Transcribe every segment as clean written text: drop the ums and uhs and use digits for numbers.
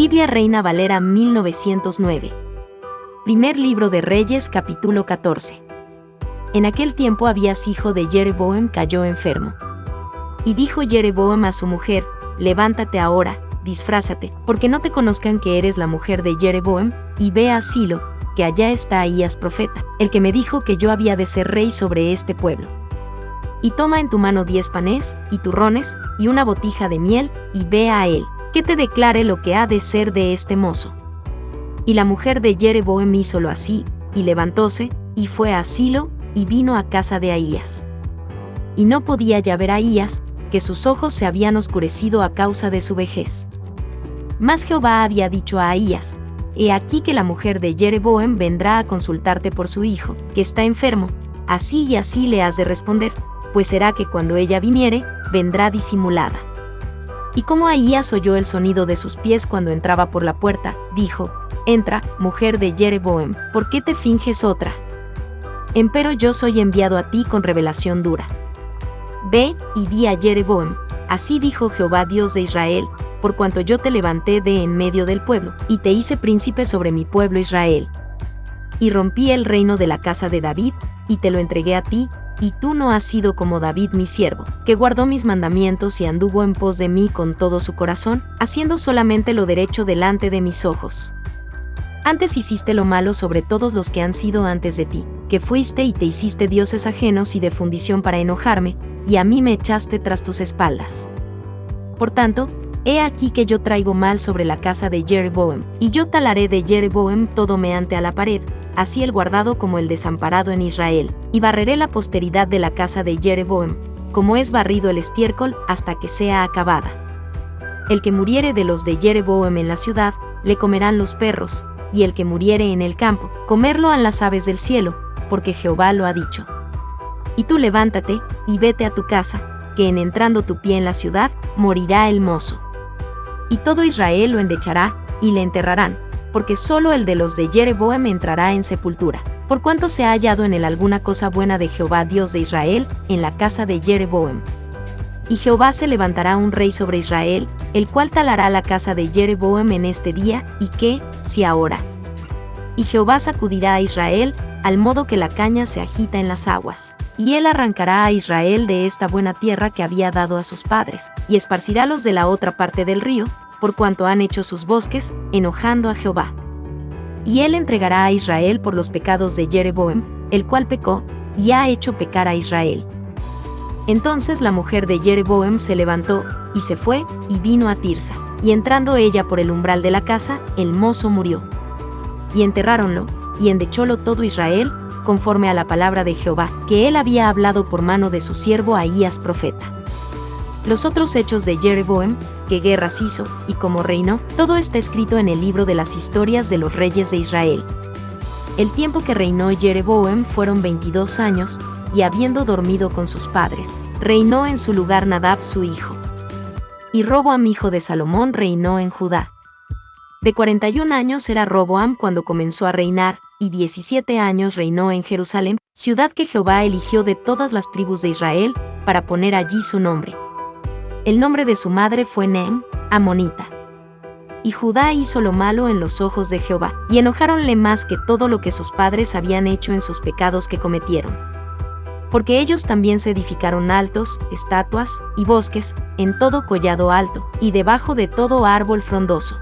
Biblia Reina Valera 1909. Primer libro de Reyes, capítulo 14. En aquel tiempo Abías, hijo de Jeroboam, cayó enfermo. Y dijo Jeroboam a su mujer: levántate ahora, disfrázate, porque no te conozcan que eres la mujer de Jeroboam, y ve a Silo, que allá está Ahías profeta, el que me dijo que yo había de ser rey sobre este pueblo. Y toma en tu mano 10 panes, y turrones, y una botija de miel, y ve a él, que te declare lo que ha de ser de este mozo. Y la mujer de Jeroboam hízolo así, y levantóse, y fue a Silo, y vino a casa de Ahías. Y no podía ya ver a Ahías, que sus ojos se habían oscurecido a causa de su vejez. Mas Jehová había dicho a Ahías: he aquí que la mujer de Jeroboam vendrá a consultarte por su hijo, que está enfermo, así y así le has de responder, pues será que cuando ella viniere, vendrá disimulada. Y como Ahías oyó el sonido de sus pies cuando entraba por la puerta, dijo: entra, mujer de Jeroboam, ¿por qué te finges otra? Empero yo soy enviado a ti con revelación dura. Ve y di a Jeroboam: así dijo Jehová Dios de Israel, por cuanto yo te levanté de en medio del pueblo, y te hice príncipe sobre mi pueblo Israel. Y rompí el reino de la casa de David, y te lo entregué a ti, y tú no has sido como David mi siervo, que guardó mis mandamientos y anduvo en pos de mí con todo su corazón, haciendo solamente lo derecho delante de mis ojos. Antes hiciste lo malo sobre todos los que han sido antes de ti, que fuiste y te hiciste dioses ajenos y de fundición para enojarme, y a mí me echaste tras tus espaldas. Por tanto, he aquí que yo traigo mal sobre la casa de Jeroboam, y yo talaré de Jeroboam todo meante a la pared, así el guardado como el desamparado en Israel, y barreré la posteridad de la casa de Jeroboam, como es barrido el estiércol hasta que sea acabada. El que muriere de los de Jeroboam en la ciudad, le comerán los perros, y el que muriere en el campo, comerlo han las aves del cielo, porque Jehová lo ha dicho. Y tú levántate, y vete a tu casa, que en entrando tu pie en la ciudad, morirá el mozo. Y todo Israel lo endechará, y le enterrarán, porque solo el de los de Jeroboam entrará en sepultura, por cuanto se ha hallado en él alguna cosa buena de Jehová Dios de Israel, en la casa de Jeroboam. Y Jehová se levantará un rey sobre Israel, el cual talará la casa de Jeroboam en este día, y qué, si ahora. Y Jehová sacudirá a Israel, al modo que la caña se agita en las aguas. Y él arrancará a Israel de esta buena tierra que había dado a sus padres, y esparcirálos de la otra parte del río, por cuanto han hecho sus bosques, enojando a Jehová. Y él entregará a Israel por los pecados de Jeroboam, el cual pecó, y ha hecho pecar a Israel. Entonces la mujer de Jeroboam se levantó, y se fue, y vino a Tirsa, y entrando ella por el umbral de la casa, el mozo murió. Y enterráronlo, y endechólo todo Israel, conforme a la palabra de Jehová, que él había hablado por mano de su siervo Ahías profeta. Los otros hechos de Jeroboam, que guerras hizo, y cómo reinó, todo está escrito en el libro de las historias de los reyes de Israel. El tiempo que reinó Jeroboam fueron 22 años, y habiendo dormido con sus padres, reinó en su lugar Nadab su hijo. Y Roboam hijo de Salomón reinó en Judá. De 41 años era Roboam cuando comenzó a reinar, y 17 años reinó en Jerusalén, ciudad que Jehová eligió de todas las tribus de Israel, para poner allí su nombre. El nombre de su madre fue Neem, amonita. Y Judá hizo lo malo en los ojos de Jehová, y enojáronle más que todo lo que sus padres habían hecho en sus pecados que cometieron. Porque ellos también se edificaron altos, estatuas, y bosques, en todo collado alto, y debajo de todo árbol frondoso.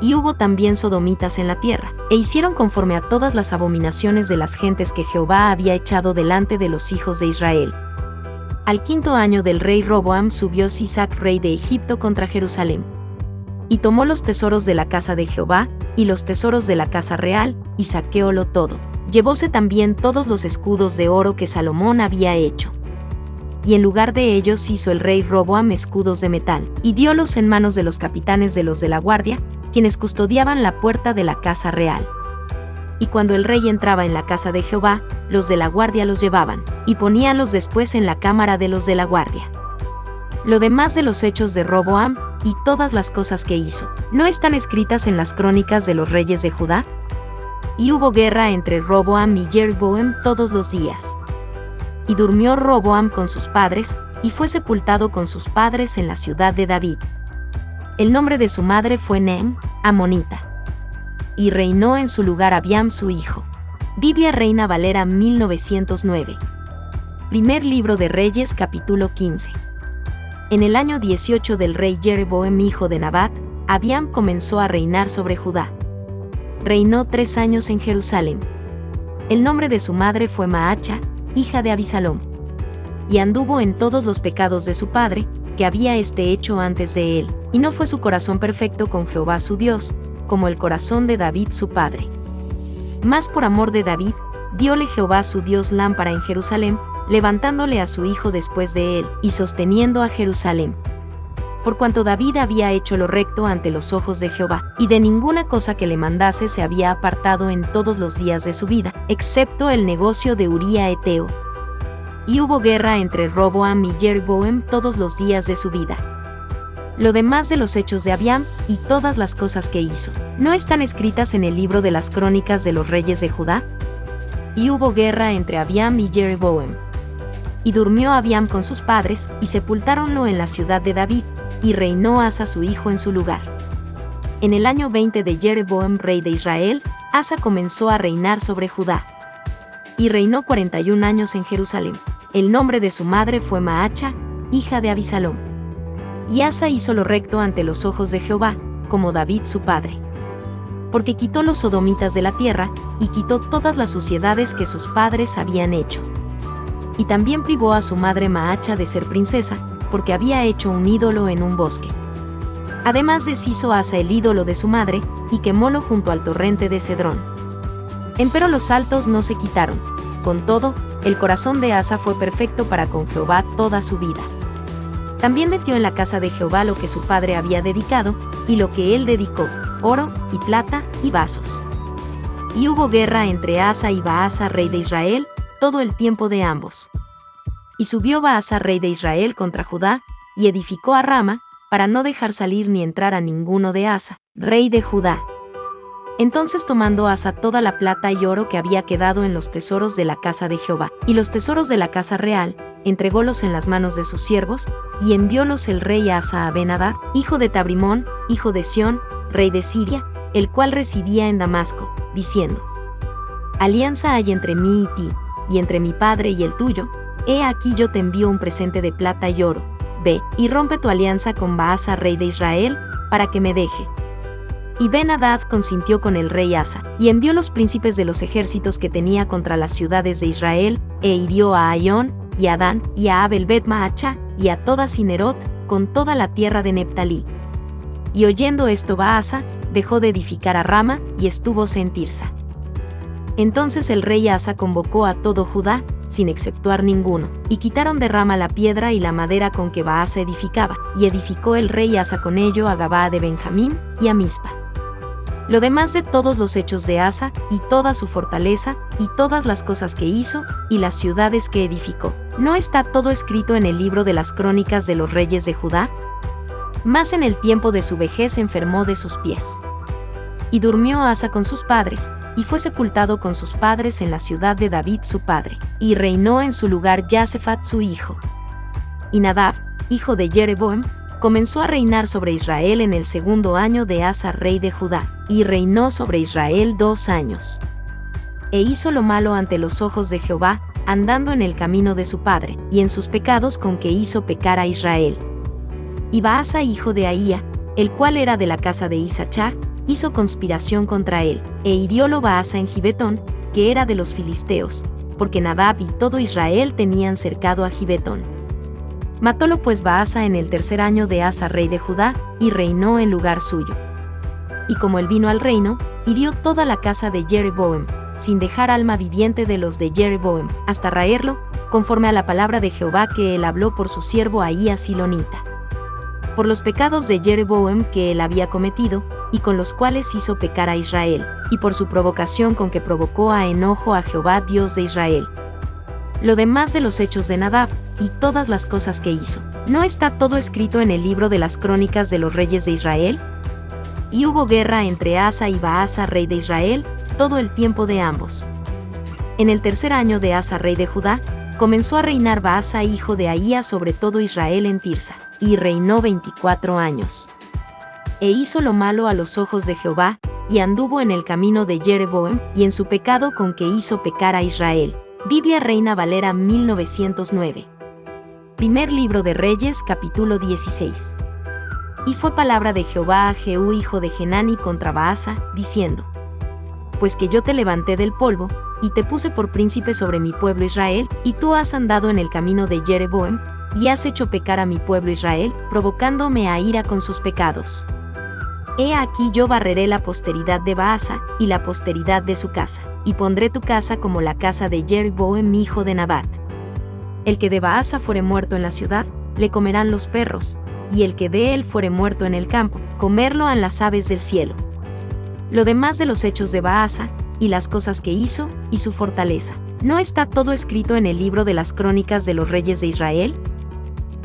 Y hubo también sodomitas en la tierra, e hicieron conforme a todas las abominaciones de las gentes que Jehová había echado delante de los hijos de Israel. Al 5º año del rey Roboam subió Sisac rey de Egipto contra Jerusalén. Y tomó los tesoros de la casa de Jehová, y los tesoros de la casa real, y saqueólo todo. Llevóse también todos los escudos de oro que Salomón había hecho. Y en lugar de ellos hizo el rey Roboam escudos de metal, y diólos en manos de los capitanes de los de la guardia, quienes custodiaban la puerta de la casa real. Y cuando el rey entraba en la casa de Jehová, los de la guardia los llevaban, y poníanlos después en la cámara de los de la guardia. Lo demás de los hechos de Roboam, y todas las cosas que hizo, ¿no están escritas en las crónicas de los reyes de Judá? Y hubo guerra entre Roboam y Jeroboam todos los días. Y durmió Roboam con sus padres, y fue sepultado con sus padres en la ciudad de David. El nombre de su madre fue Neem, amonita. Y reinó en su lugar Abiam su hijo. Biblia Reina Valera 1909. Primer libro de Reyes capítulo 15. En el año 18 del rey Jeroboam hijo de Nabat, Abiam comenzó a reinar sobre Judá. Reinó 3 años en Jerusalén. El nombre de su madre fue Maacha, hija de Abisalom. Y anduvo en todos los pecados de su padre, que había hecho antes de él, y no fue su corazón perfecto con Jehová su Dios, como el corazón de David su padre. Mas por amor de David, dióle Jehová su Dios lámpara en Jerusalén, levantándole a su hijo después de él, y sosteniendo a Jerusalén. Por cuanto David había hecho lo recto ante los ojos de Jehová, y de ninguna cosa que le mandase se había apartado en todos los días de su vida, excepto el negocio de Uría Eteo. Y hubo guerra entre Roboam y Jeroboam todos los días de su vida. Lo demás de los hechos de Abiam, y todas las cosas que hizo, ¿no están escritas en el libro de las crónicas de los reyes de Judá? Y hubo guerra entre Abiam y Jeroboam. Y durmió Abiam con sus padres, y sepultáronlo en la ciudad de David, y reinó Asa su hijo en su lugar. En el año 20 de Jeroboam rey de Israel, Asa comenzó a reinar sobre Judá. Y reinó 41 años en Jerusalén. El nombre de su madre fue Maacha, hija de Abisalom. Y Asa hizo lo recto ante los ojos de Jehová, como David su padre. Porque quitó los sodomitas de la tierra, y quitó todas las suciedades que sus padres habían hecho. Y también privó a su madre Maacha de ser princesa, porque había hecho un ídolo en un bosque. Además deshizo Asa el ídolo de su madre, y quemólo junto al torrente de Cedrón. Empero los altos no se quitaron. Con todo, el corazón de Asa fue perfecto para con Jehová toda su vida. También metió en la casa de Jehová lo que su padre había dedicado, y lo que él dedicó, oro, y plata, y vasos. Y hubo guerra entre Asa y Baasa rey de Israel, todo el tiempo de ambos. Y subió Baasa rey de Israel contra Judá, y edificó a Rama, para no dejar salir ni entrar a ninguno de Asa, rey de Judá. Entonces tomando Asa toda la plata y oro que había quedado en los tesoros de la casa de Jehová, y los tesoros de la casa real, entrególos en las manos de sus siervos, y enviólos el rey Asa a Ben-Hadad, hijo de Tabrimón, hijo de Sión, rey de Siria, el cual residía en Damasco, diciendo: Alianza hay entre mí y ti, y entre mi padre y el tuyo. He aquí yo te envío un presente de plata y oro. Ve, y rompe tu alianza con Baasa rey de Israel, para que me deje. Y Ben-Hadad consintió con el rey Asa, y envió los príncipes de los ejércitos que tenía contra las ciudades de Israel, e hirió a Aión, y a Dan, y a Abel Bet Maacha, y a toda Cinerot, con toda la tierra de Neptalí. Y oyendo esto Baasa, dejó de edificar a Rama, y estúvose en Tirsa. Entonces el rey Asa convocó a todo Judá, sin exceptuar ninguno, y quitaron de Rama la piedra y la madera con que Baasa edificaba, y edificó el rey Asa con ello a Gabaa de Benjamín, y a Mispa. Lo demás de todos los hechos de Asa, y toda su fortaleza, y todas las cosas que hizo, y las ciudades que edificó, ¿no está todo escrito en el libro de las crónicas de los reyes de Judá? Mas en el tiempo de su vejez enfermó de sus pies. Y durmió Asa con sus padres, y fue sepultado con sus padres en la ciudad de David su padre, y reinó en su lugar Josafat su hijo. Y Nadab, hijo de Jeroboam, comenzó a reinar sobre Israel en el 2.º año de Asa rey de Judá, y reinó sobre Israel 2 años. E hizo lo malo ante los ojos de Jehová, andando en el camino de su padre, y en sus pecados con que hizo pecar a Israel. Y Baasa hijo de Ahía, el cual era de la casa de Isachar, hizo conspiración contra él, e hiriólo Baasa en Gibetón, que era de los filisteos, porque Nadab y todo Israel tenían cercado a Gibetón. Matólo pues Baasa en el 3.er año de Asa rey de Judá, y reinó en lugar suyo. Y como él vino al reino, hirió toda la casa de Jeroboam, sin dejar alma viviente de los de Jeroboam, hasta raerlo, conforme a la palabra de Jehová que él habló por su siervo Ahías Silonita. Por los pecados de Jeroboam que él había cometido, y con los cuales hizo pecar a Israel, y por su provocación con que provocó a enojo a Jehová Dios de Israel. Lo demás de los hechos de Nadab, y todas las cosas que hizo, ¿no está todo escrito en el libro de las crónicas de los reyes de Israel? Y hubo guerra entre Asa y Baasa rey de Israel, todo el tiempo de ambos. En el 3.er año de Asa rey de Judá, comenzó a reinar Baasa hijo de Ahía sobre todo Israel en Tirsa, y reinó 24 años. e hizo lo malo a los ojos de Jehová, y anduvo en el camino de Jeroboam, y en su pecado con que hizo pecar a Israel. Biblia Reina Valera 1909. Primer libro de Reyes, capítulo 16. Y fue palabra de Jehová a Jehú hijo de Genani contra Baasa, diciendo: Pues que yo te levanté del polvo, y te puse por príncipe sobre mi pueblo Israel, y tú has andado en el camino de Jeroboam, y has hecho pecar a mi pueblo Israel, provocándome a ira con sus pecados. He aquí yo barreré la posteridad de Baasa, y la posteridad de su casa, y pondré tu casa como la casa de Jeroboam hijo de Nabat. El que de Baasa fuere muerto en la ciudad, le comerán los perros, y el que de él fuere muerto en el campo, comerlo han las aves del cielo. Lo demás de los hechos de Baasa, y las cosas que hizo, y su fortaleza, ¿no está todo escrito en el libro de las crónicas de los reyes de Israel?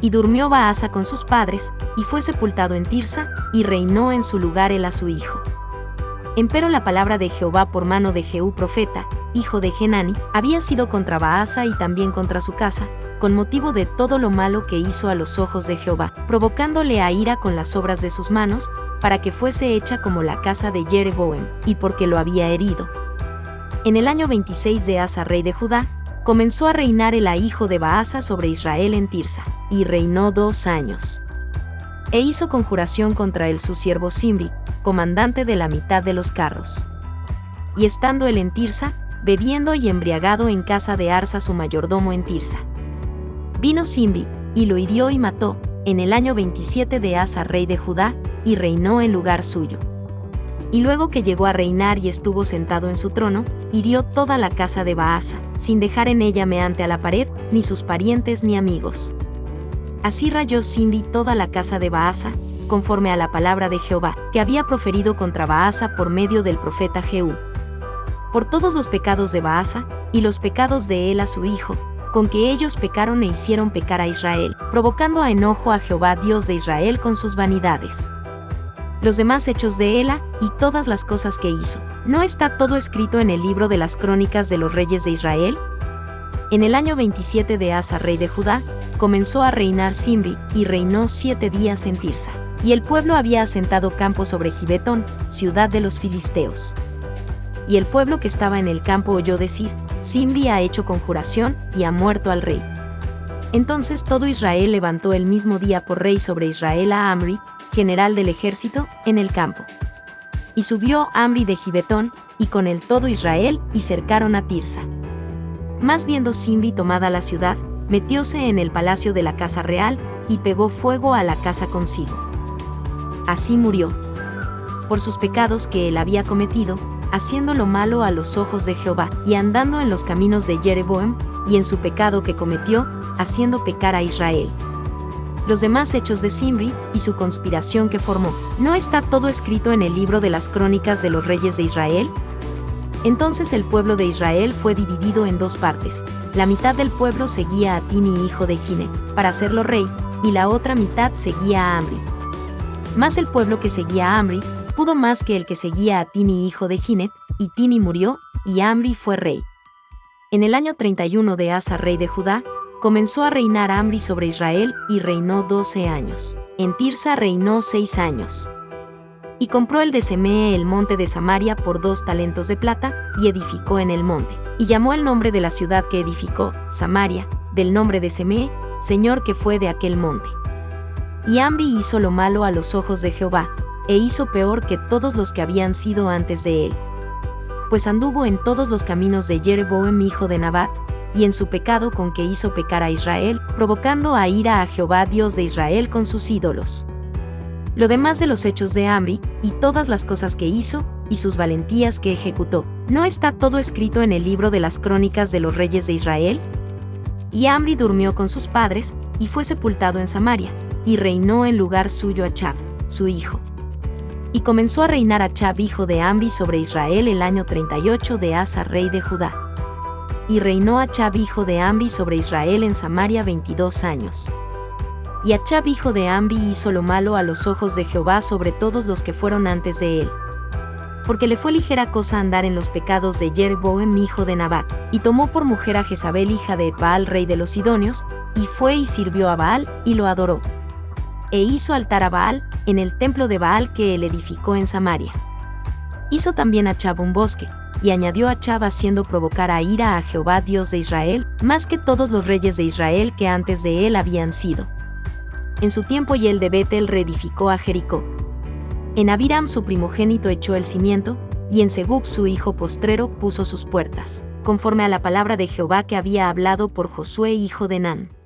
Y durmió Baasa con sus padres, y fue sepultado en Tirsa, y reinó en su lugar él a su hijo. Empero la palabra de Jehová por mano de Jehú profeta, hijo de Genani, había sido contra Baasa y también contra su casa, con motivo de todo lo malo que hizo a los ojos de Jehová, provocándole a ira con las obras de sus manos, para que fuese hecha como la casa de Jeroboam, y porque lo había herido. En el año 26 de Asa rey de Judá, comenzó a reinar el hijo de Baasa sobre Israel en Tirsa, y reinó 2 años. E hizo conjuración contra él su siervo Zimri, comandante de la mitad de los carros. Y estando él en Tirsa, bebiendo y embriagado en casa de Arsa su mayordomo en Tirsa. Vino Zimri, y lo hirió y mató, en el año 27 de Asa rey de Judá, y reinó en lugar suyo. Y luego que llegó a reinar y estuvo sentado en su trono, hirió toda la casa de Baasa, sin dejar en ella meante a la pared, ni sus parientes ni amigos. Así rayó Zimri toda la casa de Baasa, conforme a la palabra de Jehová, que había proferido contra Baasa por medio del profeta Jehú. Por todos los pecados de Baasa, y los pecados de él a su hijo, con que ellos pecaron e hicieron pecar a Israel, provocando a enojo a Jehová Dios de Israel con sus vanidades. Los demás hechos de Ela, y todas las cosas que hizo, ¿no está todo escrito en el libro de las crónicas de los reyes de Israel? En el año 27 de Asa rey de Judá, comenzó a reinar Zimri, y reinó 7 días en Tirsa. Y el pueblo había asentado campo sobre Gibetón, ciudad de los filisteos. Y el pueblo que estaba en el campo oyó decir: Zimri ha hecho conjuración, y ha muerto al rey. Entonces todo Israel levantó el mismo día por rey sobre Israel a Amri, general del ejército, en el campo. Y subió Amri de Gibetón, y con él todo Israel, y cercaron a Tirsa. Mas viendo Zimri tomada la ciudad, metióse en el palacio de la casa real, y pegó fuego a la casa consigo. Así murió. Por sus pecados que él había cometido, haciendo lo malo a los ojos de Jehová, y andando en los caminos de Jeroboam, y en su pecado que cometió, haciendo pecar a Israel. Los demás hechos de Zimri, y su conspiración que formó, ¿no está todo escrito en el libro de las crónicas de los reyes de Israel? Entonces el pueblo de Israel fue dividido en 2 partes. La mitad del pueblo seguía a Tini hijo de Ginet, para hacerlo rey, y la otra mitad seguía a Amri. Mas el pueblo que seguía a Amri, pudo más que el que seguía a Tini hijo de Ginet, y Tini murió, y Amri fue rey. En el año 31 de Asa rey de Judá, comenzó a reinar Amri sobre Israel, y reinó 12 años. En Tirsa reinó 6 años. Y compró el de Semee el monte de Samaria por 2 talentos de plata, y edificó en el monte. Y llamó el nombre de la ciudad que edificó, Samaria, del nombre de Semee, señor que fue de aquel monte. Y Amri hizo lo malo a los ojos de Jehová, e hizo peor que todos los que habían sido antes de él. Pues anduvo en todos los caminos de Jeroboam hijo de Nabat, y en su pecado con que hizo pecar a Israel, provocando a ira a Jehová Dios de Israel con sus ídolos. Lo demás de los hechos de Amri, y todas las cosas que hizo, y sus valentías que ejecutó, ¿no está todo escrito en el libro de las crónicas de los reyes de Israel? Y Amri durmió con sus padres, y fue sepultado en Samaria, y reinó en lugar suyo Achab, su hijo. Y comenzó a reinar Achab hijo de Amri sobre Israel el año 38 de Asa rey de Judá. Y reinó Achab hijo de Amri sobre Israel en Samaria 22 años. Y Achab hijo de Amri hizo lo malo a los ojos de Jehová sobre todos los que fueron antes de él. Porque le fue ligera cosa andar en los pecados de Jeroboam hijo de Nabat, y tomó por mujer a Jezabel hija de Baal rey de los Sidonios, y fue y sirvió a Baal, y lo adoró. e hizo altar a Baal, en el templo de Baal que él edificó en Samaria. Hizo también Achb un bosque, y añadió Achb haciendo provocar a ira a Jehová Dios de Israel, más que todos los reyes de Israel que antes de él habían sido. En su tiempo Hiel de Betel reedificó a Jericó. En Abiram su primogénito echó el cimiento, y en Segub su hijo postrero puso sus puertas, conforme a la palabra de Jehová que había hablado por Josué hijo de Nun.